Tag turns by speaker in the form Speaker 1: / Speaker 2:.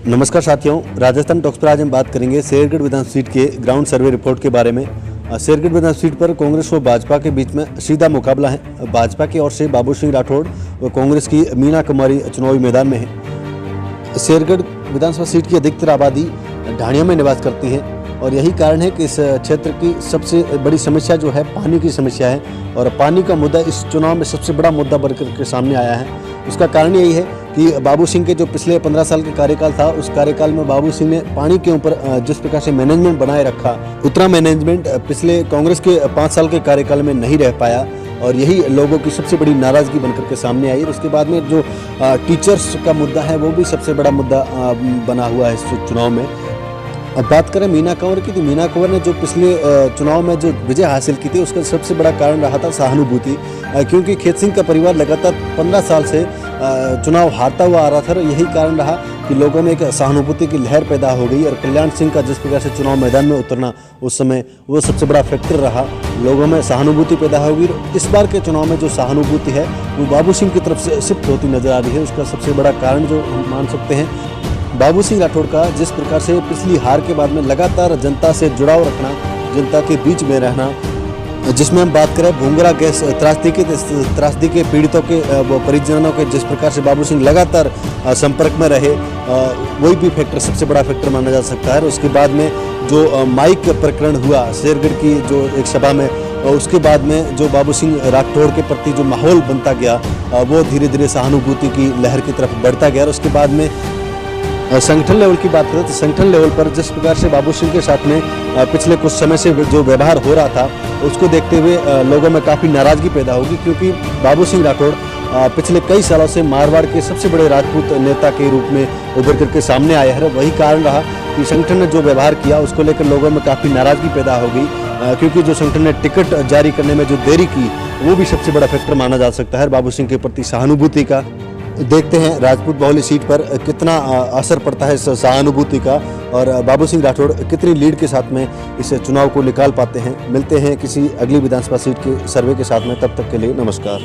Speaker 1: नमस्कार साथियों, राजस्थान टॉक्स पर आज हम बात करेंगे शेरगढ़ विधानसभा सीट के ग्राउंड सर्वे रिपोर्ट के बारे में। शेरगढ़ विधानसभा सीट पर कांग्रेस व भाजपा के बीच में सीधा मुकाबला है। भाजपा की ओर से बाबू सिंह राठौड़ व कांग्रेस की मीना कुमारी चुनावी मैदान में है। शेरगढ़ विधानसभा सीट की अधिकतर आबादी ढाणियों में निवास करती है और यही कारण है कि इस क्षेत्र की सबसे बड़ी समस्या जो है पानी की समस्या है और पानी का मुद्दा इस चुनाव में सबसे बड़ा मुद्दा बनकर के सामने आया है। उसका कारण यही है कि बाबू सिंह के जो पिछले 15 साल के कार्यकाल था, उस कार्यकाल में बाबू सिंह ने पानी के ऊपर जिस प्रकार से मैनेजमेंट बनाए रखा, उतना मैनेजमेंट पिछले कांग्रेस के 5 साल के कार्यकाल में नहीं रह पाया और यही लोगों की सबसे बड़ी नाराजगी बनकर के सामने आई। और उसके बाद में जो टीचर्स का मुद्दा है वो भी सबसे बड़ा मुद्दा बना हुआ है इस चुनाव में। अब बात करें मीना कंवर की, तो मीना कंवर ने जो पिछले चुनाव में जो विजय हासिल की थी उसका सबसे बड़ा कारण रहा था सहानुभूति, क्योंकि खेत सिंह का परिवार लगातार 15 साल से चुनाव हारता हुआ आ रहा था। यही कारण रहा कि लोगों में एक सहानुभूति की लहर पैदा हो गई और कल्याण सिंह का जिस प्रकार से चुनाव मैदान में उतरना उस समय वो सबसे बड़ा फैक्टर रहा, लोगों में सहानुभूति पैदा होगी। इस बार के चुनाव में जो सहानुभूति है वो बाबू सिंह की तरफ से शिफ्ट होती नजर आ रही है। उसका सबसे बड़ा कारण जो हम मान सकते हैं, बाबू सिंह राठौड़ का जिस प्रकार से पिछली हार के बाद में लगातार जनता से जुड़ाव रखना, जनता के बीच में रहना, जिसमें हम बात करें भूंगरा गैस त्रासदी के पीड़ितों के परिजनों के जिस प्रकार से बाबू सिंह लगातार संपर्क में रहे, वही भी फैक्टर सबसे बड़ा फैक्टर माना जा सकता है। उसके बाद में जो माइक प्रकरण हुआ शेरगढ़ की जो एक सभा में, उसके बाद में जो बाबू सिंह राठौड़ के प्रति जो माहौल बनता गया वो धीरे धीरे सहानुभूति की लहर की तरफ बढ़ता गया। और उसके बाद में संगठन लेवल की बात करें तो संगठन लेवल पर जिस प्रकार से बाबू सिंह के साथ में पिछले कुछ समय से जो व्यवहार हो रहा था उसको देखते हुए लोगों में काफ़ी नाराज़गी पैदा होगी, क्योंकि बाबू सिंह राठौड़ पिछले कई सालों से मारवाड़ के सबसे बड़े राजपूत नेता के रूप में उभर करके सामने आया है। वही कारण रहा कि संगठन ने जो व्यवहार किया उसको लेकर लोगों में काफ़ी नाराज़गी पैदा हो गई, क्योंकि जो संगठन ने टिकट जारी करने में जो देरी की वो भी सबसे बड़ा फैक्टर माना जा सकता है बाबू सिंह के प्रति सहानुभूति का। देखते हैं राजपूत बाहुल्य सीट पर कितना असर पड़ता है इस सहानुभूति का और बाबू सिंह राठौड़ कितनी लीड के साथ में इस चुनाव को निकाल पाते हैं। मिलते हैं किसी अगली विधानसभा सीट के सर्वे के साथ में, तब तक के लिए नमस्कार।